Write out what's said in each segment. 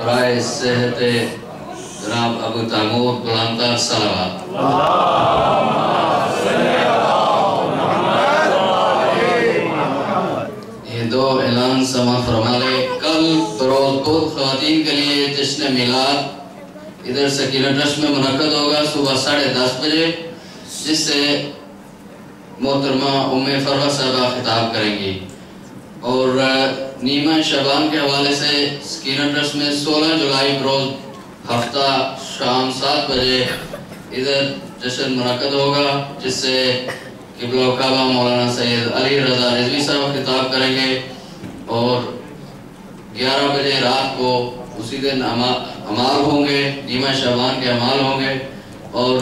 رائے صحت جناب ابو تیمور بلندتر صلوات۔ یہ دو اعلان سماعت فرما لے۔ کل بروز بود خواتین کے لیے جشن میلاد ادھر سکینہ ٹرسٹ میں منعقد ہوگا صبح 10:30 بجے، جس سے محترمہ ام فروہ صاحبہ خطاب کریں گی، اور نیمہ شعبان کے حوالے سے سکینہ ٹرسٹ میں 16 جولائی بروز ہفتہ شام 7 بجے ادھر جشن منعقد ہوگا، جس سے قبلہ کعبہ مولانا سید علی رضا رضوی صاحب خطاب کریں گے، اور 11 بجے رات کو اسی دن اعمال ہوں گے، نیمہ شعبان کے اعمال ہوں گے، اور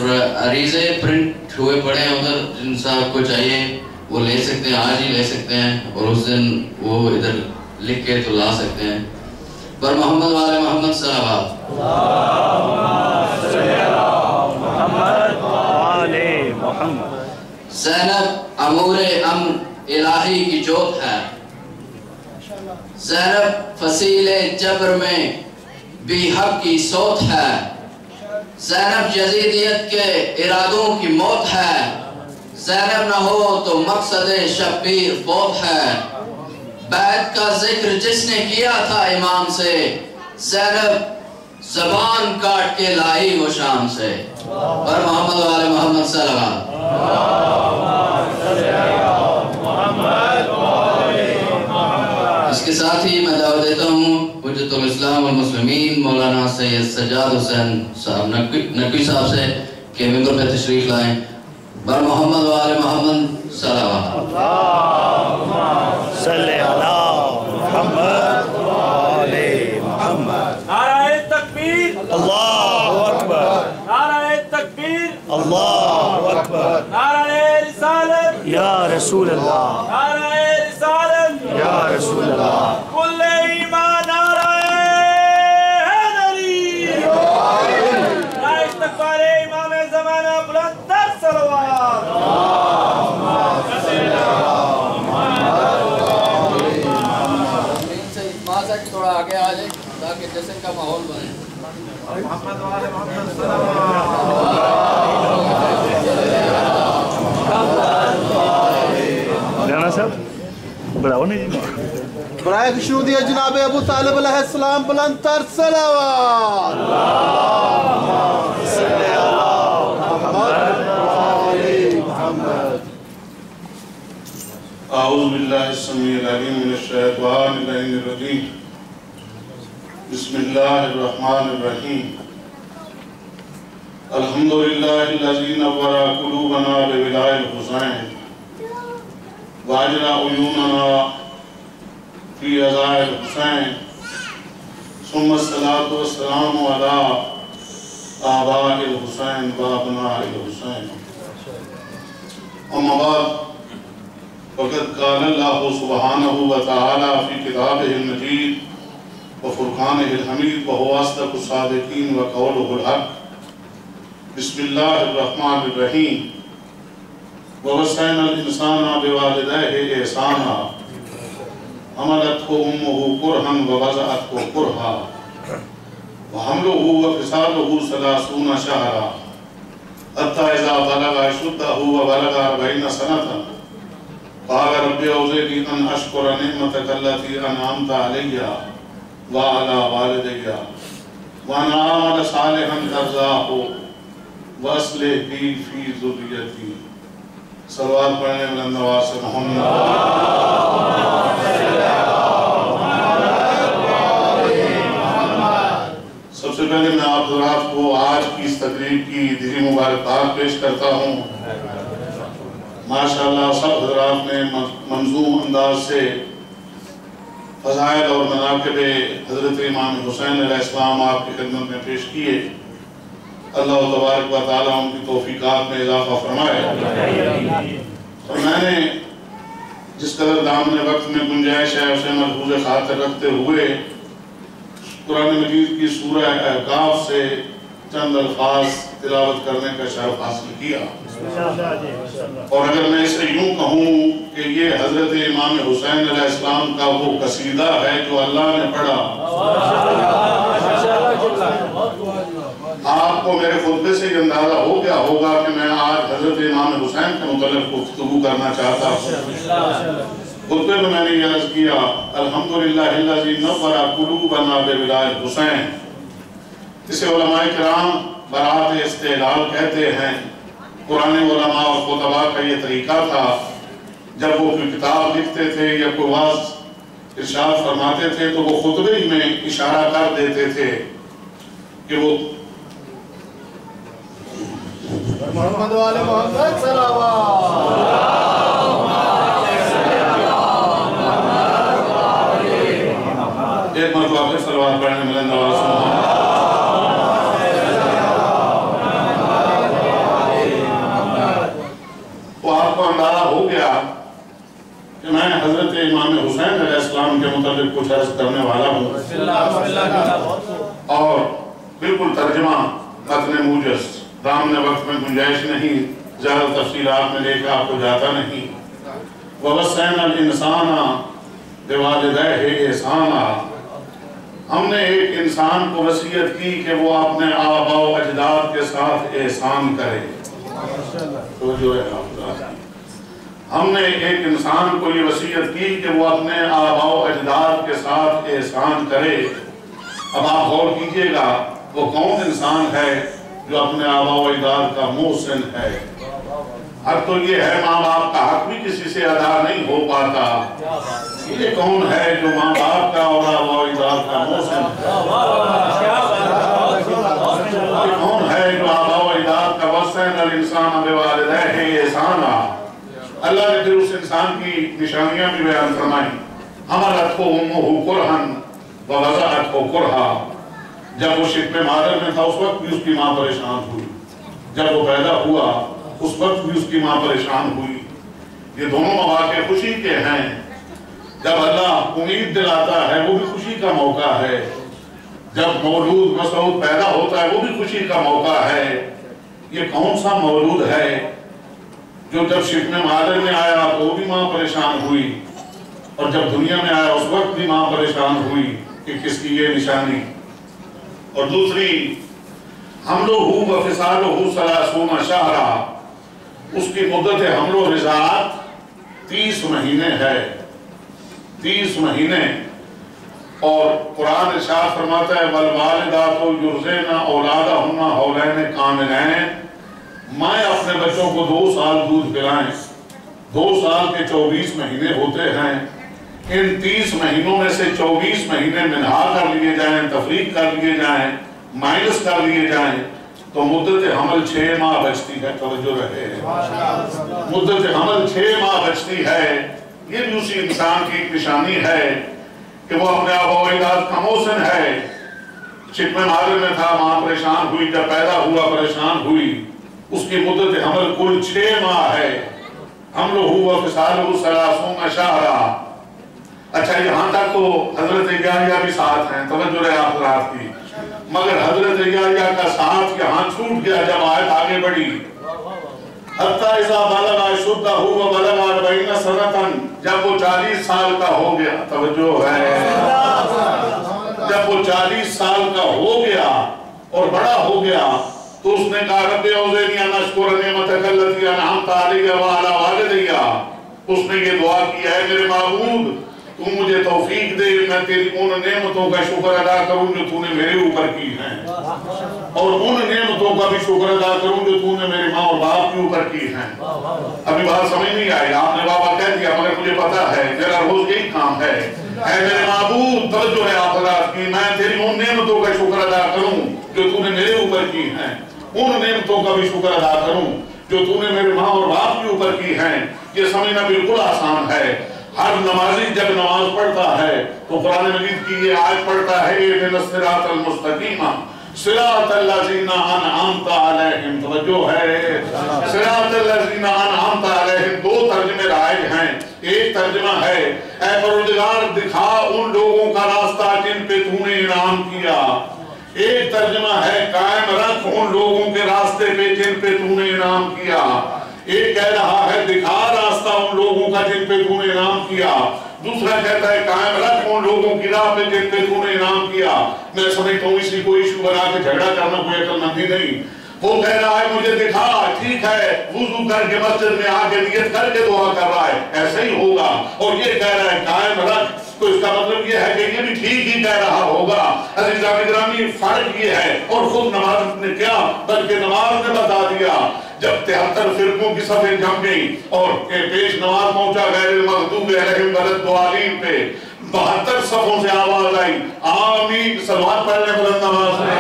عریضے پرنٹ ہوئے پڑے ہیں ادھر، جن صاحب کو چاہیے وہ لے سکتے ہیں، آج ہی لے سکتے ہیں، اور اس دن وہ ادھر لکھ کے تو لا سکتے ہیں۔ بر محمد والے محمد صلوات۔ زینب امور امر الہی کی جوت ہے، زینب فصیل جبر میں بھی حق کی صوت ہے، زینب یزیدیت کے ارادوں کی موت ہے، زینب نہ ہو تو مقصد شبیر فوت ہے، بیعت کا ذکر جس نے کیا تھا امام سے، زینب زبان کاٹ کے لائی وہ شام سے۔ پر محمد والے محمد صلوات۔ اس کے ساتھ ہی میں دعوت دیتا ہوں حجت الاسلام والمسلمین مولانا سید سجاد حسین صاحب نقوی صاحب سے کہ ممبر پہ تشریف لائیں۔ بر محمد والے محمد صلوات۔ صلی اللہ محمد والے محمد۔ نعرہ تکبیر، اللہ اکبر، نعرہ تکبیر، اللہ اکبر، نعرہ رسالت، یا رسول اللہ، نعرہ رسالت، یا رسول اللہ، کل ایمان، نعرہ حیدری، نعرہ استغفار امام زمانہ بلندتر صلوات۔ تھوڑا آگے آ جائے تاکہ جشن کا ماحول بنے۔ محمد والے محمد رانا صاحب بڑھاؤ نہیں جی برائے خشنودی جناب ابو طالب علیہ السلام بلند تر صلوات۔ صلی اللہ محمد۔ اعوذ باللہ السمیع العلیم من الشیطان اللعین الرجیم، بسم اللہ الرحمن الرحیم، الحمدللہ الذی نور قلوبنا بولائے الحسین واجرا عیوننا فی عزائے الحسین، ثم الصلاة والسلام علی آباء الحسین و ابناء الحسین، اما بعد فقد قال اللہ سبحانہ وتعالی فی کتابہ المجید وفرقانہ الحمید وهو اصدق الصادقین وقولہ الحق، بسم اللہ الرحمن الرحیم، ووصینا الانسان بوالدیہ احسانا حملتہ امہ کرہا ووضعتہ کرہا وحملہ وفصالہ 30 شہرا حتی اذا بلغ اشدہ وبلغ 40 سنة قال رب اوزعنی ان اشکر نعمتک التی انعمت علی وعلی والدی وان اعمل صالحا ترضاہ واصلح لی فی ذریتی۔ صلوات پڑھنے بلند آواز سے محمد۔ سب سے پہلے میں آپ حضرات کو آج کی اس تقریب کی دلی مبارکباد پیش کرتا ہوں۔ ماشاءاللہ سب حضرات نے منظوم انداز سے فضائل اور مناقب حضرت امام حسین علیہ السلام آپ کی خدمت میں پیش کیے۔ اللہ تبارک و تعالیٰ ان کی توفیقات میں اضافہ فرمائے۔ اور میں نے جس قدر دامن وقت میں گنجائش ہے اسے ملحوظ خاطر رکھتے ہوئے قرآن مجید کی سورہ احقاف سے چند الفاظ तिलावत करने का शर्फ हासिल किया। और अगर मैं इसे यूं कहूँ कि ये हजरत इमाम हुसैन अलैहिस्सलाम का वो कसीदा है जो अल्लाह ने पढ़ा। आपको मेरे खुतबे से ये अंदाजा हो गया होगा कि मैं आज हजरत इमाम हुसैन के मुतल्लिक़ गुफ्तगू करना चाहता हूँ। खुतबे में मैंने ये अर्ज़ किया, अल्हम्दुलिल्लाहिल्लज़ी नव्वरा क़ुलूबना बिविलायत हुसैन। इसे उलमाए किराम बरात इस्तिलाल कहते हैं। पुराने उलमा और खुतबा का ये तरीका था, जब वो कोई किताब लिखते थे या कोई वाज़ इरशाद फरमाते थे तो वो खुतबे में इशारा कर देते थे कि वो मोहम्मद वाले मोहम्मद सलावत। एक मरतबा फिर सलवात पढ़ने मिलन तो आपको अंदाजा हो गया कि मैं हजरत इमाम हुसैन अलैहिस्सलाम के मुताबिक कुछ अर्ज करने वाला हूँ और बिल्कुल तर्जमा मतन मूजस, दामने वक्त में गुंजाइश नहीं, ज़्यादा तफसीलात में लेकर आपको जाता नहीं। ववस्सैनल इंसाना बिवालिदैहि इहसाना, हमने एक इंसान को वसीयत की कि वो अपने आबा व अजदाद के साथ एहसान करे। तो जो है हमने एक इंसान को ये वसीयत की कि वो अपने आबा व अजदाद के साथ एहसान करे। अब आप गौर कीजिएगा, वो कौन इंसान है जो अपने आबा व अजदाद का मोहसिन है। अब तो ये है माँ बाप का हक भी किसी से अदा नहीं हो पाता। ये कौन है जो माँ बाप का और आबा व अजदाद का मोहसिन है। ये कौन है जो आबा व अजदाद का वस्सैनल इंसान बिवालिदैहि इहसाना। अल्लाह ने फिर उस इंसान की निशानियां भी बयान फरमाई। हमलतहु उम्मुहु कुरहन व वज़अतहु कुरहा। जब वो शिक़्क़े मादर में था उस वक्त भी उसकी माँ परेशान हुई, जब वो पैदा हुआ उस वक्त भी उसकी माँ परेशान हुई। ये दोनों मौके खुशी के हैं। जब अल्लाह उम्मीद दिलाता है वो भी खुशी का मौका है। जब मौलूद मसऊद पैदा होता है वो भी खुशी का मौका है। ये कौन सा मौलूद है जो जब शिक़्क़े मादर में आया तो भी माँ परेशान हुई और जब दुनिया में आया उस वक्त भी माँ परेशान हुई कि किसकी ये निशानी। और दूसरी, हमलुहु व फिसालुहु सलासूना शहरा, उसकी मुद्दत हमलो रिज़ाअत 30 महीने है, 30 महीने। और कुरान इरशाद फरमाता है वल वालिदातु युरज़िना औलादहुन्ना हौलैन कामिलैन, माँ अपने बच्चों को 2 साल दूध पिलाएं। 2 साल के 24 महीने होते हैं। इन 30 महीनों में से 24 महीने मिनहा कर लिए जाएं, तफरीक कर लिए जाएं, माइनस कर लिए जाएं तो मुद्दत हमल 6 माह बचती है। तवज्जो रहे, मुद्दत हमल 6 माह बचती है। ये भी उसी इंसान की एक निशानी है कि वो अपने आबा व अजदाद का मोहसिन है। शिक़्क़े मादर में था, माँ परेशान हुई, जब पैदा हुआ परेशान हुई। उसकी मुद्दत हमल कुल 6 माह है। हमलुहु व फिसालुहु सलासूना शहरा। अच्छा, यहाँ तक तो हजरत याहया भी साथ हैं, तवज्जो रहे आप हज़रात की। मगर हजरत याहया का साथ यहाँ छूट गया जब आयत आगे बढ़ी। हत्ता इज़ा बलगा अशुद्धहु व बलगा 40 सनतन, जब वो 40 साल का हो गया। तवज्जो है, जब वो 40 साल का हो गया और बड़ा हो गया तो उसने कहा रब्बि औज़िनी अन अश्कुरा निअमतक अल्लती अनअमत अलैया व अला वालिदैया। उसने ये दुआ की है, मेरे माबूद तू मुझे तौफीक दे, मैं तेरी उन नेमतों का शुक्र अदा करूं जो तूने मेरे ऊपर की हैं और उन नेमतों का भी शुक्र अदा करूं जो तूने मेरे माँ और बाप के ऊपर की हैं। अभी बात समझ नहीं आई, आपने बाबा कह दिया मगर मुझे पता है मेरा रोज यही काम है। मेरे माबूद, तवज्जो है आप हज़रात की, मैं तेरी उन नेमतों का शुक्र अदा करूं जो तूने मेरे ऊपर की हैं, उन नेमतों का भी शुक्र अदा करूं जो तूने मेरे माँ और बाप के ऊपर की हैं। ये समझना बिल्कुल आसान है। हर नमाजी जब नमाज पढ़ता है तो कुरान मजीद की ये आयत पढ़ता है, इहदिनस सिरातल मुस्तकीम सिरातल लज़ीना अनअमत अलैहिम। तवज्जो है, सिरातल लज़ीना अनअमत अलैहिम 2 तर्जुमे राइज हैं। एक तर्जुमा है, ऐ परवरदिगार दिखा उन लोगों का रास्ता जिन पे तूने इनाम किया। एक तर्जुमा है, कायम रख उन लोगों के रास्ते इनाम किया। एक कह रहा है दिखा रास्ता उन लोगों का जिन पे तूने इनाम किया, दूसरा कहता है कायम रख उन लोगों की राह पे जिन पे तूने इनाम किया। मैं समझता हूँ इसी को इशू बना के झगड़ा करना कोई अक्लमंदी नहीं। वो कह रहा है मुझे दिखा, ठीक है, वुजू करके मस्जिद में आके नियत करके दुआ कर रहा है, ऐसे ही होगा। और ये कह रहा है कायम रख, तो इसका मतलब ये है कि ये भी ठीक ही कह रहा होगा। अज़ीज़ान गिरामी, फर्क ये है, और खुद नमाज ने क्या बल्कि नमाज ने बता दिया। जब 73 फिरकों की सफेद जम गई और पेश नमाज पहुंचा गैरिल मग़दूबि अलैहिम वलद्दालीन पे, 72 सफों से आवाज आई आमीन। सलवात पढ़ने बुलंद आवाज में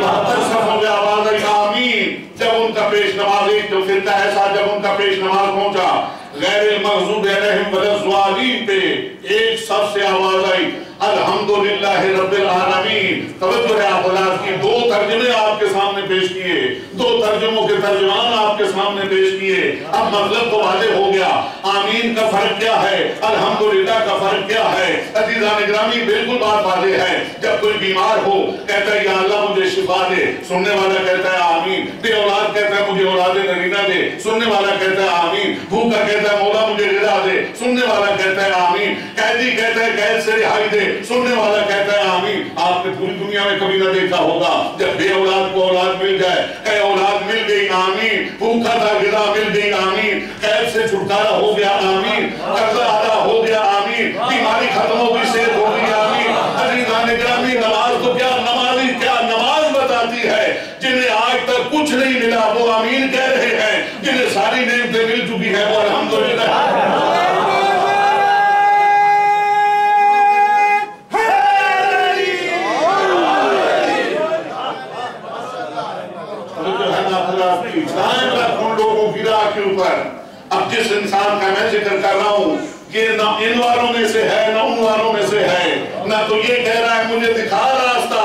72 सफों से आवाज आई आमीन। जब उनका पेश नमाज तो फिर ऐसा, जब उनका पेश नमाज पहुंचा गैरिल मग़दूबि अलैहिम वलद्दालीन पे, एक सफ से आवाज आई अल्हम्दुलिल्लाहि रब्बिल आलमीन। तवज्जो है आप औलाद की, दो तर्जुमे आपके सामने पेश किए, दो तर्जुमों के तर्जुमान आपके सामने पेश किए। अब मतलब तो वाज़ेह हो गया, आमीन का फर्क क्या है, अल्हम्दुलिल्लाह का फर्क क्या है। अज़ीज़ान गिरामी, बिल्कुल बात वाज़ेह है। जब कोई बीमार हो कहता है या अल्लाह मुझे शिफा दे, सुनने वाला कहता है आमीन। बे औलाद कहता है मुझे औलाद नरीना दे, सुनने वाला कहता है आमीन। भूखा कहता है मौला मुझे ग़िज़ा दे, सुनने वाला कहता है आमीन। कैदी कहता है कैद से रिहाई दे, सुनने वाला कहता है आमीन। आपने पूरी दुनिया में कभी ना देखा होगा जब बे औलाद को औलाद मिल जाए, ऐ औलाद मिल गई आमीन। भूखा था ग़िज़ा मिल गई आमीन। कैद से छुटकारा हो गया आमीन। कर्जा अदा हो गया आमीन। बीमारी खत्म हो गई, सेहत हो गई आमीन। अज़ीज़ान गिरामी, नमाज तो क्या, नमाज़ी क्या नमाज बताती है। जिन्हें आज तक कुछ नहीं मिला वो आमीन कह रहे हैं, जिन्हें सारी नेमतें मिल चुकी है वो अल्हम्दुलिल्लाह। अब जिस इंसान का मैं जिक्र कर रहा हूँ, ये ना इन वालों में से है ना उन वालों में से है। ना तो ये कह रहा है मुझे दिखा रास्ता,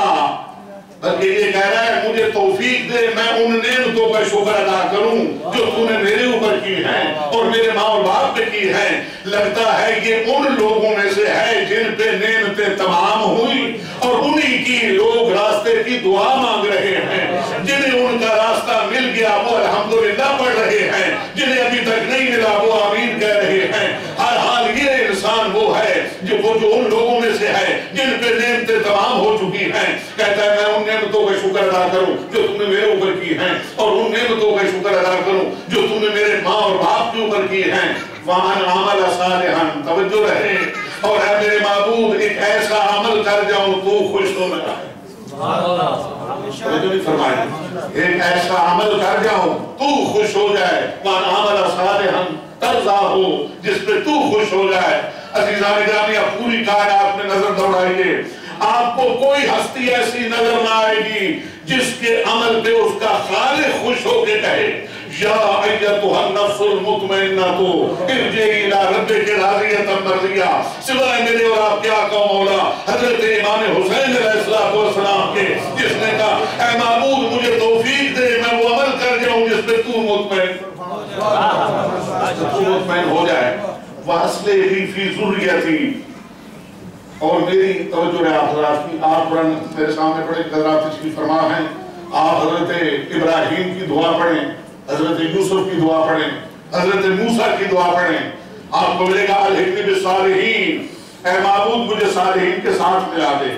बल्कि ये कह रहा है मुझे तौफीक दे, मैं उन नेमतों का शुक्र अदा करूं जो तूने मेरे ऊपर की है और मेरे माँ और बाप पे की है। लगता है ये उन लोगों में से है जिन पे नेमतें तमाम हुई और उन्हीं की लोग रास्ते की दुआ मांग रहे हैं। जिन्हें उनका रास्ता मिल गया वो अल्हम्दुलिल्लाह पढ़ रहे हैं, जिन्हें अभी तक नहीं मिला वो आमीन कह रहे हैं। हर हाल ये इंसान वो है जो उन लोगों में से है जिन पे नेमतें तमाम हो चुकी हैं। कहता है मैं उन नेमतों का शुक्र अदा करूं जो तुमने मेरे ऊपर की हैं, और उन नेमतों का शुक्र अदा करूं जो तुमने मेरे माँ और बाप के ऊपर की हैं। वअन अमल सालिहन, तवज्जो रहे, और है मेरे माबूद एक ऐसा अमल कर जाऊं तू खुश हो ना। फरमाया एक ऐसा अमल कर जाऊं तू खुश हो जाए। वअन अमल सालिहन तरज़ाहु, जिस पे तू खुश हो जाए। अज़ीज़ान गिरामी, आप पूरी कायनात में नजर दौड़ाइए, आपको कोई हस्ती ऐसी नजर ना आएगी जिसके अमल पे उसका खालिक खुश होके कहे या अय्यतुहन नफ्सुल मुतमइन्नतु इरजी इला रब्बिकी राज़ियतन मर्ज़िया। सिवाय मेरे और आपके आका मौला हजरत इमाम हुसैन अलैहिस्सलातु वस्सलाम के, जिसने कहा ऐ माबूद मुझे तौफीक दे, मैं वो अमल कर जाऊं जिस पे तू मुतमइन हो जाए। वास्ले ही फी ज़ुर्रियती, और मेरी तवज्जो है आप हज़रात की। आप कुरान मेरे सामने पढ़े, हज़रात तशरीफ़ फरमा हैं। आप हज़रत इब्राहीम की दुआ पढ़ें, हज़रत यूसुफ की दुआ पढ़ें, हज़रत मूसा की दुआ पढ़ें, आपको मिलेगा अलहिक़्नी बिस्सालिहीन। ऐ माबूद मुझे सालिहीन के साथ मिला दे,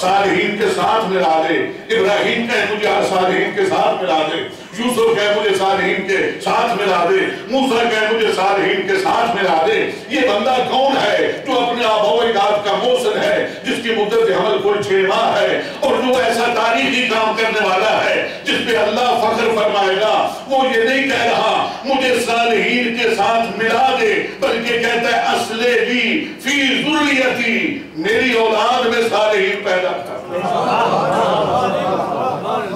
सालिहीन के साथ मिला दे। इब्राहीम कहे मुझे सालिहीन के साथ मिला दे, यूसुफ कहे मुझे सालिहीन के साथ मिला दे, मूसा कहे मुझे सालिहीन के साथ मिला दे। ये बंदा कौन है जो अपने आबो-ओ-अजदाद का मोहसिन है, जिसकी मुद्दत हमल कुल 6 माह है, और जो ऐसा तारीखी काम करने वाला है जिस पे अल्लाह फख्र फरमाएगा। वो ये नहीं कह रहा मुझे सालिहीन के साथ मिला दे, बल्कि कहता है असले भी फी ज़ुर्रियती, मेरी औलाद में सालिहीन पैदा कर,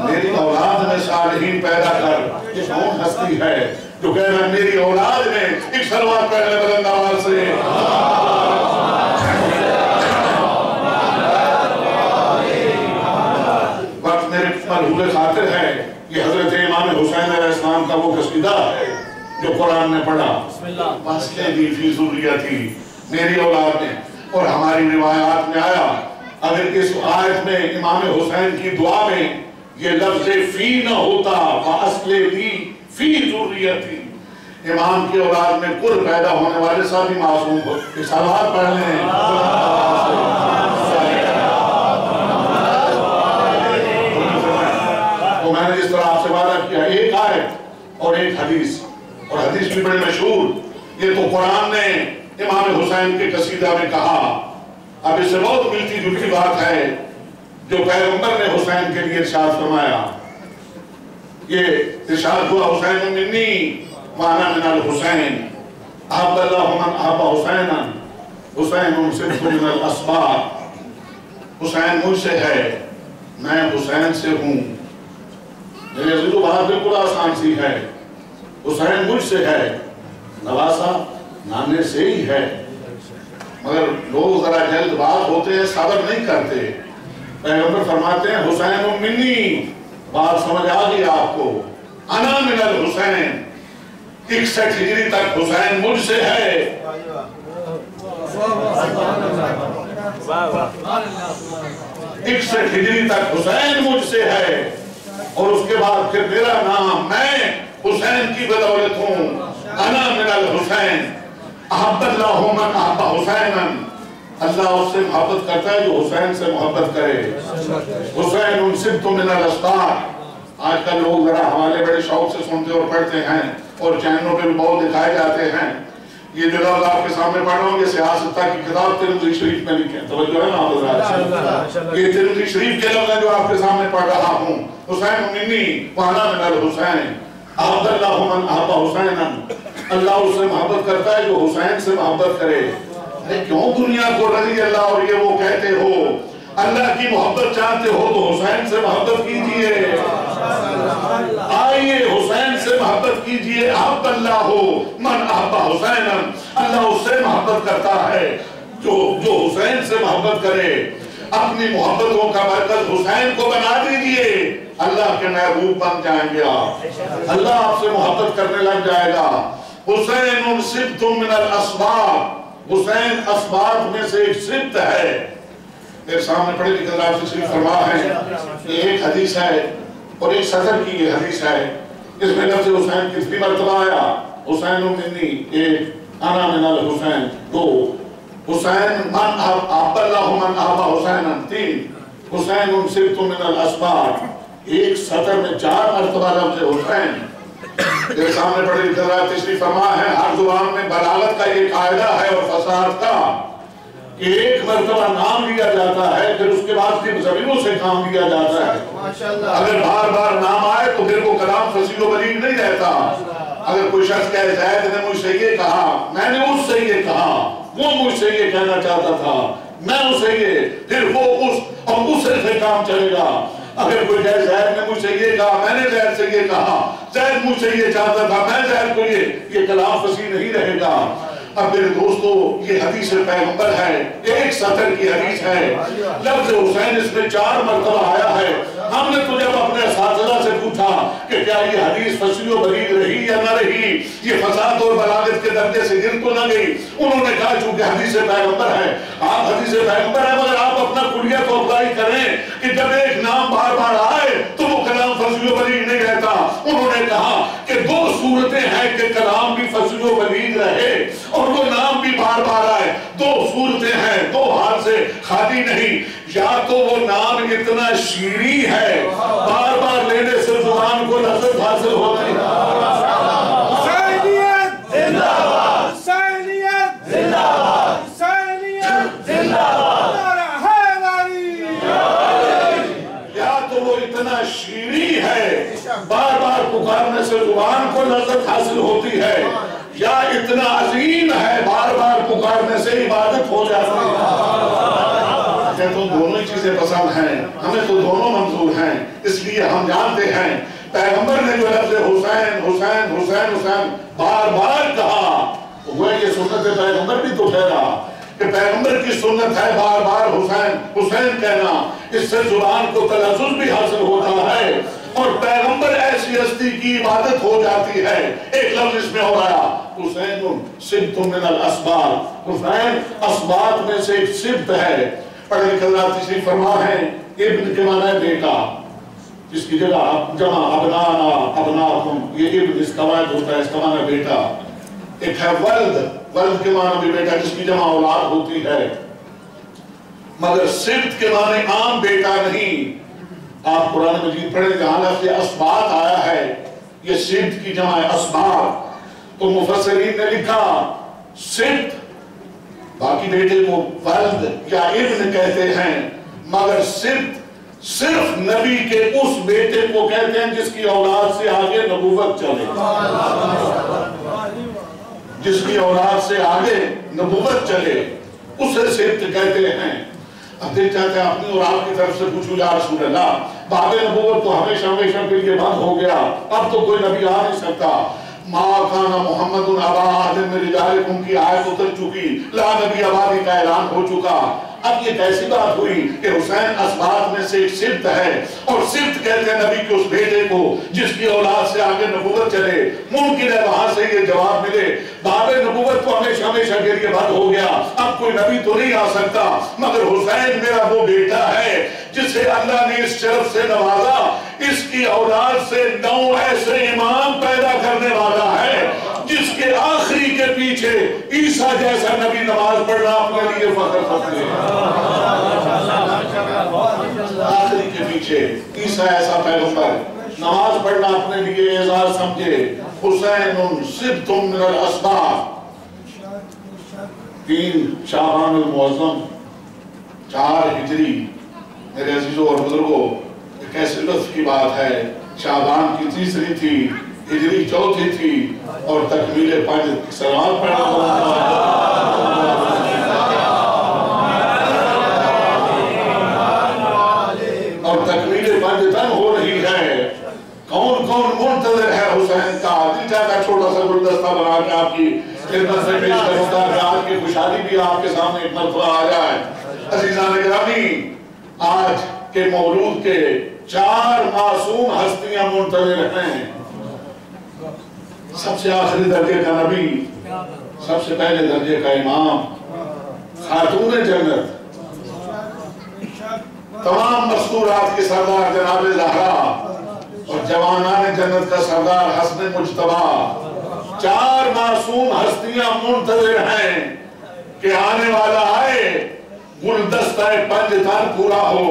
मेरी औलाद में सालिहीन पैदा कर। ये कौन हस्ती है जो कह रहा है मेरी औलाद में, एक सलवात पहले बुलंद आवाज से वक्त मेरे मरहूल खातिर है। ये हजरत इमाम हुसैन अलैहिस्सलाम का वो कसीदा है जो कुरान में पढ़ा, वास्ले दी फी ज़ुर्रियती, मेरी औलाद में। और हमारी रिवायात में आया اگر اس آیت میں امام حسین کی دعا میں یہ لفظ فی نہ ہوتا وَأَصْلِ لِي فِي ذُرِّيَّتِي، امام کی اولاد میں کل پیدا ہونے والے ساتھ ہی معصوم ہو. سلوات پڑھ لیں. تو میں نے جس طرح آپ سے وعدہ کیا ایک آیت اور ایک حدیث، اور حدیث بھی بڑی مشہور، یہ تو قرآن نے امام حسین کے قصیدہ میں کہا. اب اس سے بہت ملتی جلتی بات ہے جو پیغمبر نے حسین کے لیے ارشاد فرمایا. یہ ارشاد ہوا حسین منی وانا من الحسین احب اللہ من احب حسینا حسین صدق من الاسباب. حسین مجھ سے ہے، میں حسین سے ہوں. میرے عزیز و بات بالکل آسان سی ہے. حسین مجھ سے ہے، نواسا نانے سے ہی ہے. مگر لوگ ذرا جلد باز ہوتے ہیں، صبر نہیں کرتے. پیغمبر فرماتے ہیں حسین منی، بات سمجھ آ گئی آپ کو. انا من الحسین، 61 ہجری تک حسین مجھ سے ہے. 61 ہجری تک حسین مجھ سے ہے، اور اس کے بعد پھر میرا نام، میں حسین کی بدولت ہوں. انا من الحسین احب اللہ من احب حسینا، اللہ اس سے محبت کرتا ہے جو حسین سے محبت کرے. حسین صدق من الاسطار. آج کل لوگ ذرا حوالے بڑے شوق سے سنتے اور پڑھتے ہیں اور چینلوں پہ بھی بہت دکھائے جاتے ہیں. یہ جو لفظ آپ کے سامنے پڑھ رہا ہوں یہ سیاستہ کی کتاب ترمذی شریف میں لکھے ہیں. توجہ ہے نا آپ حضرات؟ یہ ترمذی شریف کے لفظ ہیں جو آپ کے سامنے پڑھ رہا ہوں. حسین منی وانا من الحسین احب اللہ من احب حسینا، اللہ اس سے محبت کرتا ہے جو حسین سے محبت کرے. کیوں دنیا کو رضی اللہ اور یہ وہ کہتے ہو؟ اللہ کی محبت چاہتے ہو تو حسین سے محبت کیجئے. آئیے حسین سے محبت کیجئے. احب اللہ من احب حسینا، اللہ اس سے محبت کرتا ہے جو حسین سے محبت کرے. اپنی محبتوں کا مرکز حسین کو بنا دیجئے، اللہ کے محبوب بن جائیں گے آپ. اللہ آپ سے محبت کرنے لگ جائے گا. حسین صبت من الاسباب، حسین اسباب میں سے ایک صبت ہے. میرے سامنے پڑھے لکھے آپ سے صرف فرما ہے. یہ ایک حدیث ہے اور ایک صدر کی یہ حدیث ہے. اس میں لفظ حسین کتنی مرتبہ آیا؟ حسین منی 1، انا من الحسین 2، حسین من احب اللہ من احب حسینا 3، حسین صبت من الاسباب. ایک صدر میں 4 مرتبہ لفظ حسین. میرے سامنے پڑھے لکھے تشریف فرما ہے. ہر زبان میں بلاغت کا یہ قاعدہ ہے اور فصاحت کا کہ ایک مرتبہ نام لیا جاتا ہے پھر اس کے بعد پھر زمینوں سے کام لیا جاتا ہے. اگر بار بار نام آئے تو پھر وہ کلام فصیح و بلیغ نہیں رہتا. اگر کوئی شخص کہے زید نے مجھ سے یہ کہا، میں نے اس سے یہ کہا، وہ مجھ سے یہ کہنا چاہتا تھا، میں اسے یہ، پھر وہ اس اور اس سے کام چلے گا. اگر کوئی کہے زید نے مجھ سے یہ کہا، میں نے زید سے یہ کہا، زید مجھ سے یہ چاہتا تھا، میں زید کو یہ کلام فصیح نہیں رہے گا. اب میرے دوستو یہ حدیث پیغمبر ہے، ایک سطر کی حدیث ہے. لفظ حسین اس میں 4 مرتبہ آیا ہے. ہم نے تو جب اپنے اساتذہ سے پوچھا کہ کیا یہ حدیث فصیح و بلیغ رہی یا نہ رہی، یہ فصاحت اور بلاغت کے درجے سے گر تو نہ گئی؟ انہوں نے کہا چونکہ حدیث پیغمبر ہے، آپ حدیث پیغمبر ہے، مگر آپ اپنا کلیہ تو اپلائی کریں کہ جب ایک نام بار بار آئے تو وہ کلام فصیح و بلیغ نہیں رہتا. انہوں نے کہا کہ 2 صورتیں ہیں کہ کلام بھی فصیح و بلیغ رہے اور وہ نام بھی بار بار آئے. 2 صورتیں ہیں، 2 حال سے خالی نہیں. یا تو وہ نام اتنا شیریں ہے بار بار لینے سے زبان کو لذت حاصل ہوتی ہے. حسینیت زندہ باد، حسینیت زندہ باد، حسینیت زندہ باد، نعرہ حیدری. یا تو وہ اتنا شیریں ہے بار بار پکارنے سے زبان کو لذت حاصل ہوتی ہے، یا اتنا عظیم ہے بار بار پکارنے سے عبادت ہو جاتی ہے. تو دونوں چیزیں پسند ہیں ہمیں، تو دونوں منظور ہیں. اس لیے ہم جانتے ہیں پیغمبر نے جو لفظ حسین حسین حسین حسین بار بار کہا، وہ یہ سنت پیغمبر بھی تو ٹھہرا کہ پیغمبر کی سنت ہے بار بار حسین حسین کہنا. اس سے زبان کو تلذذ بھی حاصل ہوتا ہے اور پیغمبر ایسی ہستی کی عبادت ہو جاتی ہے. ایک لفظ اس میں ہو رہا حسین صبت من الاسباب، حسین اسباب میں سے ایک صبت ہے. पढ़े लिखे हज़रात तशरीफ फरमा हैं, इब्न के माना है बेटा, जिसकी जगह जमा अबनाना अबनाकुम, ये इब्न इसका वायद होता है, इसका माना बेटा। एक है वल्द, वल्द के माना भी बेटा, जिसकी जमा औलाद होती है, मगर सिब्त के माने आम बेटा नहीं। आप कुरान मजीद पढ़े जहां लफ्ज़ अस्बात आया है, ये सिब्त की जमा है अस्बात, तो मुफस्सिरीन ने लिखा सिब्त, बाकी बेटे को वल्द या इब्न कहते हैं, मगर सिब्त सिर्फ नबी के उस बेटे को कहते हैं जिसकी औलाद से आगे नबूवत चले, जिसकी औलाद से आगे नबूवत चले, उसे सिब्त कहते हैं। अब दिल चाहता है अपनी और आपकी तरफ से पूछूं, या रसूल अल्लाह, बाबे नबूवत तो हमेशा हमेशा के लिए बंद हो गया, अब तो कोई नबी आ नहीं सकता। मा काना मुहम्मदुन अबा अहदिन मिन रिजालिकुम की आयत उतर चुकी, ला नबी आबादी का ऐलान हो चुका। अब ये कैसी बात हुई कि हुसैन अस्बात में से एक सिब्त है, और सिब्त कहते हैं नबी के उस बेटे को जिसकी औलाद से आगे नबूवत चले। मुमकिन है वहां से ये जवाब मिले, बाबे नबूवत तो हमेशा हमेशा के लिए बंद हो गया, अब कोई नबी तो नहीं आ सकता, मगर हुसैन मेरा वो बेटा है जिसे अल्लाह ने इस शरफ से नवाजा, इसकी औलाद से 9 ऐसे इमाम पैदा करने वाला है जिसके आखिरी के पीछे ईसा जैसा नबी नमाज पढ़ना अपने लिए फख्र समझे। आखिरी के पीछे ईसा ऐसा पैगंबर नमाज पढ़ना अपने लिए एजाज समझे। हुसैन सिब्तुम मिनल अस्बात, 3 शाबान अल मुअज़्ज़म 4 हिजरी। मेरे अजीजों और बुजुर्गों, कैसे लुत्फ की बात है, शाबान की 3री थी, हिजरी 4थी थी, और तकमीले 5 सलाम पढ़ना और तकमीले 5 तन हो रही है। कौन कौन मुंतज़िर है हुसैन का? दिल चाहता छोटा सा गुलदस्ता बना के आपकी खिदमत से पेश करूंगा कि आज की खुशहाली भी आपके सामने एक मरतबा आ जाए। अज़ीज़ान गिरामी, आज के मौलूद के 4 मासूम हस्तियां मुंतज़िर हैं। सबसे आखिरी दर्जे का नबी, सबसे पहले दर्जे का इमाम, खातून जन्नत, तमाम मस्तूरात के सरदार जनाब ज़हरा, और जवानान जन्नत का सरदार हसन मुज्तबा। 4 मासूम हस्तियां मुंतज़िर हैं कि आने वाला आए, गुलदस्ता 5 तन पूरा हो,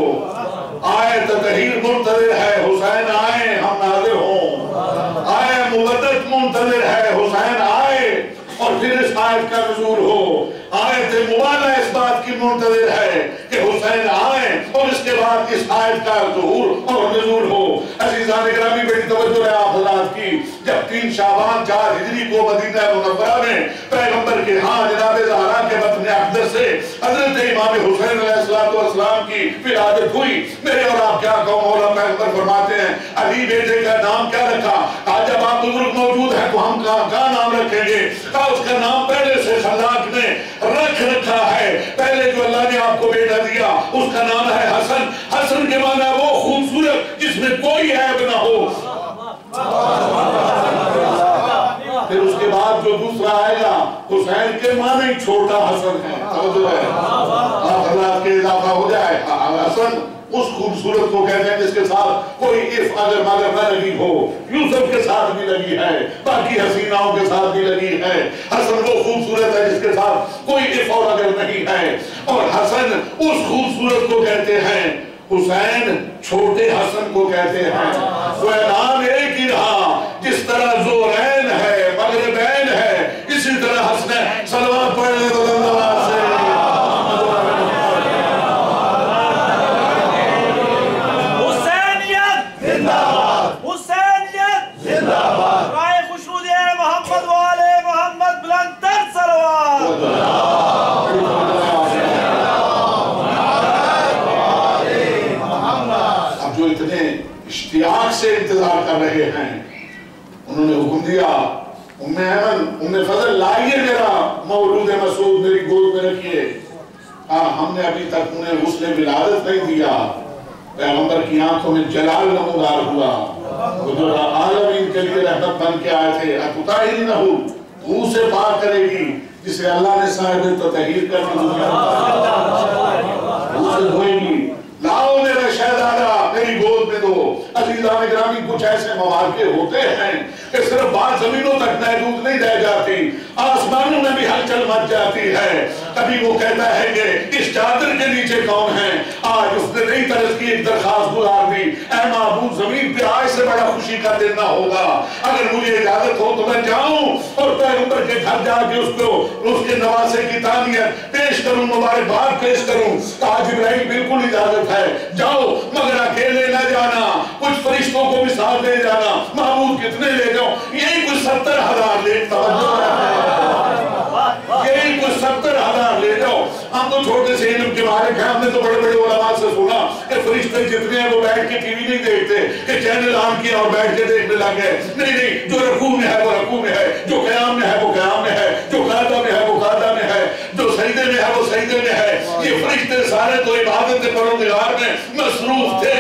आए ततहीर मुंतज़िर है, हुसैन आए हम नाज़िर हों, आए मुवद्दत मुंतज़िर है, हुसैन आए, और फिर इस आयत का नुज़ूल हो। आयत मुआला इस बात की मुंतज़िर है कि हुसैन आए, और इसके बाद इस आयत का ज़ुहूर और नुज़ूल हो। अज़ीज़ान गिरामी, बड़ी तवज्जो है आप हज़रात की, जब 3 शाबान 4 हिजरी को मदीना मुनव्वरा में पैगंबर के यहाँ जनाब ज़हरा के बत्न अक़दस से हज़रत इमाम हुसैन अलैहिस्सलाम की विलादत हुई, मेरे और आप क्या कहो, मौला पैगंबर फरमाते हैं, अली बेटे का नाम क्या रखा? आज जब आप बुजुर्ग मौजूद हैं तो हम क्या नाम रखेंगे? उसका नाम पहले से खल्लाक ने रख रखा है, पहले जो अल्लाह ने आपको बेटा दिया उसका नाम है हसन। हसन के माना वो खूबसूरत जिसमें कोई ऐब ना हो। फिर उसके बाद जो दूसरा आएगा, हुसैन के माने छोटा हसन है, आप अल्लाह के इजाफा हो जाए। हसन उस खूबसूरत को कहते हैं जिसके साथ कोई इफ अगर मगर न लगी हो। यूसुफ के साथ भी लगी है, बाकी हसीनाओं के साथ भी लगी है। हसन वो खूबसूरत है जिसके साथ कोई इफ और अगर नहीं है, और हसन उस खूबसूरत को कहते हैं। हुसैन छोटे हसन को कहते हैं। वो नाम एक ही रहा, जिस तरह ज़ोरैन है, मगरिबैन है, इसी तरह हसनैन। सलवात पढ़ने दो से इश्तियाक से इंतजार कर रहे हैं, उन्होंने हुक्म दिया, उम्मे ऐमन, उम्मे फजल, लाइए मेरा मौलूद मसूद मेरी गोद में रखिए। हमने अभी तक उन्हें गुस्ले विलादत नहीं दिया। पैगंबर की आंखों में जलाल नमूदार हुआ, वो जो आलमीन के लिए रहमत बन के आए थे। अतुताहिरी न हो, तू से पार करेगी जिसे अल्लाह ने साहिब ततहीर करने दुनिया नाज़िल होएगी। लाओ मेरा शहजादा मेरी गोद में दो। अज़ीज़ान गिरामी, कुछ ऐसे मौक़े होते हैं कि सिर्फ बात जमीनों तक महदूद नहीं रह जाती, आसमानों में भी हलचल मच जाती है। कभी वो कहता है कि इस चादर के नीचे कौन है। आज उसने नई तरह की एक दरखास्त गुजार दी, ऐ महबूब ज़मीन पे आज से बड़ा खुशी का दिन ना होगा। अगर मुझे इजाजत हो तो मैं जाऊं और पैगंबर के घर जाके उसको उसके नवासे की तानियत पेश करूं, मुबारकबाद पेश करूं। कहा जिब्राइल बिल्कुल इजाजत है, जाओ, मगर अकेले न जाना, कुछ फरिश्तों को भी साथ ले जाना। महबूब कितने ले जाओ? यही कुछ 70,000 ले, यही कुछ 70,000 ले जाओ। हम तो छोटे से इल्म के मालिक हैं, हमने तो बड़े बड़े उलमा से सुना कि फरिश्ते जितने हैं वो बैठ के टीवी नहीं देखते कि चैनल ऑन किया और बैठ के देखने लगे। नहीं नहीं, जो रकू में है वो रकू में है, जो क़याम में है वो क़याम में है, जो कादा में है वो कादा में है, जो सजदे में है वो सजदे में है। ये फरिश्ते सारे तो इबादत के परवरदिगार में मसरूफ थे।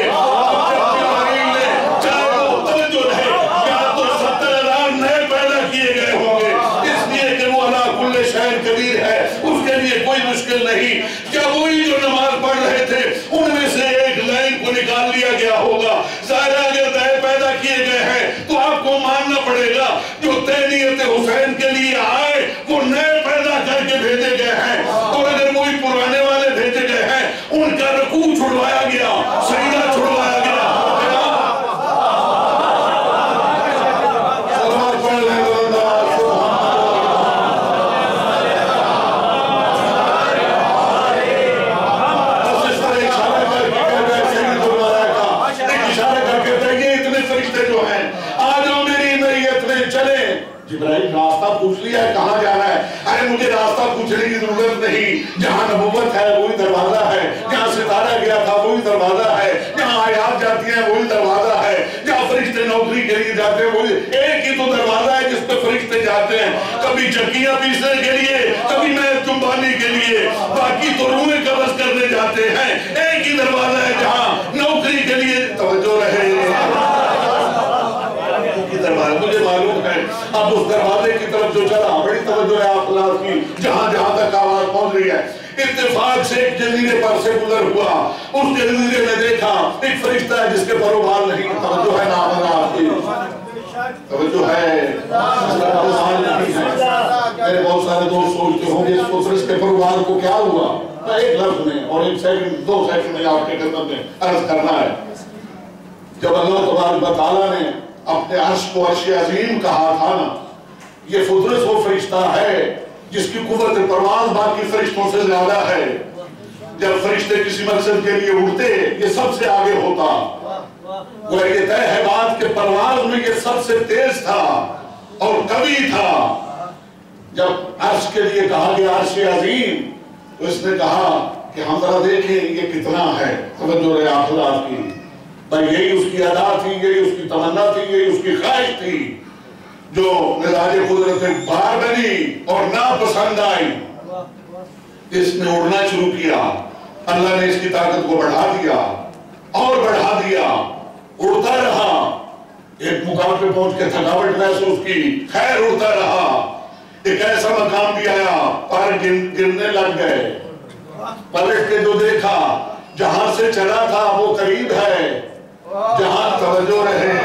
कबीर है, उसके लिए कोई मुश्किल नहीं। जब वही जो नमाज पढ़ रहे थे उनमें से एक लाइन को निकाल लिया गया होगा। ज़ाहिर अगर नए पैदा किए गए हैं तो आपको मानना पड़ेगा जो तहनीयत हुसैन के लिए आए वो नए पैदा करके भेजे गए हैं। और अगर वही पुराने वाले भेजे गए हैं उनका रकू छुड़वाया गया, सजदा छुड़वाया गया। जिब्राइल रास्ता पूछ लिया है, कहाँ जाना है? अरे मुझे रास्ता पूछने की जरूरत नहीं, जहाँ नबुव्वत है वही दरवाजा है, जहाँ सितारा गया था वही दरवाजा है, जहाँ आयात जाती है वही दरवाजा है, जहाँ फरिश्ते नौकरी के लिए जाते हैं वही। एक ही तो दरवाजा है जिस पे फरिश्ते जाते हैं, कभी चक्कियां पीसने के लिए, कभी मैच चुम्बाने के लिए, बाकी तो रूहें कब्ज़ करने जाते हैं। एक ही दरवाजा है जहाँ नौकरी के लिए तवज्जो रहे। मुझे मालूम है अब उस दरवाजे की तरफ जो चला, बड़ी तवज्जो है आप लोगों की, जहां जहां तक आवाज पहुंच रही है। इत्तेफाक से एक जजीरे पर से गुजर हुआ, उस जजीरे में देखा एक फरिश्ता है जिसके परो बाल नहीं। तवज्जो है ना आपकी? तवज्जो है? मेरे बहुत सारे दोस्त सोचते होंगे इसको फरिश्ते परो बाल को क्या हुआ। एक लफ्ज में और एक सेकंड 2 सेकंड में आपके खिदमत में अर्ज करना है। जब अल्लाह तबारक व तआला ने अपने अर्श को अर्श अजीम कहा था ना, ये फुदरत वो फरिश्ता है जिसकी कुव्वत परवाज़ बाकी फरिश्तों से ज्यादा है। जब फरिश्ते किसी मकसद के लिए उड़ते ये सबसे आगे होता। वो ये तय है बात के परवाज़ में ये सबसे तेज था और कवि था। जब अर्श के लिए कहा गया अर्श अजीम, तो इसने कहा कि हम जरा देखें ये कितना है। तवज्जो रहे आपकी भाई, यही उसकी अदा थी, यही उसकी तमन्ना थी, यही उसकी ख्वाहिश थी जो मिजाज कुदरत बार बनी और नापसंद आई। इसने उड़ना शुरू किया, अल्लाह ने इसकी ताकत को बढ़ा दिया और बढ़ा दिया, उड़ता रहा। एक मुकाम पे पहुंच के थकावट महसूस की, खैर उड़ता रहा। एक ऐसा मकाम भी आया पर गिरने लग गए। पलट के जो देखा जहां से चला था वो करीब है, जहां तवज्जो रहे,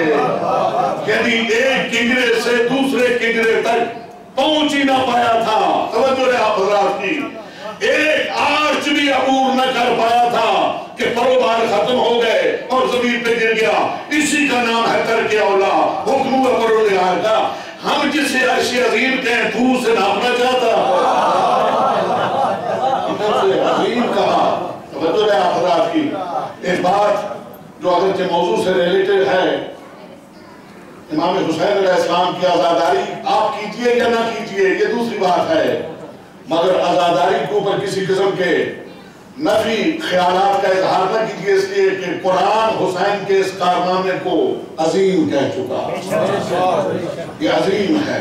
यानी एक किंगरे से दूसरे किंगरे तक पहुंच ही ना पाया था। तवज्जो रहे आप हज़रात की, एक आर्च भी अबूर न कर पाया था कि परोबार खत्म हो गए और जमीन पे गिर गया। इसी का नाम है तरके औला, हुक्म परवरदिगार का। हम जिसे अर्श अजीम कहें दूर से नापना चाहता, अजीम कहा। तवज्जो रहे आप हज़रात की। एक बात जो अगरचे मौजू से रिलेटेड है, इमाम हुसैन अलैहिस्सलाम की आज़ादारी आप कीजिए या ना कीजिए ये दूसरी बात है, मगर आज़ादारी के ऊपर किसी किस्म के नफी ख्यालात का इजहार न कीजिए, इसलिए कि कुरान हुसैन के इस कारनामे को अजीम कह चुका। ये अजीम है।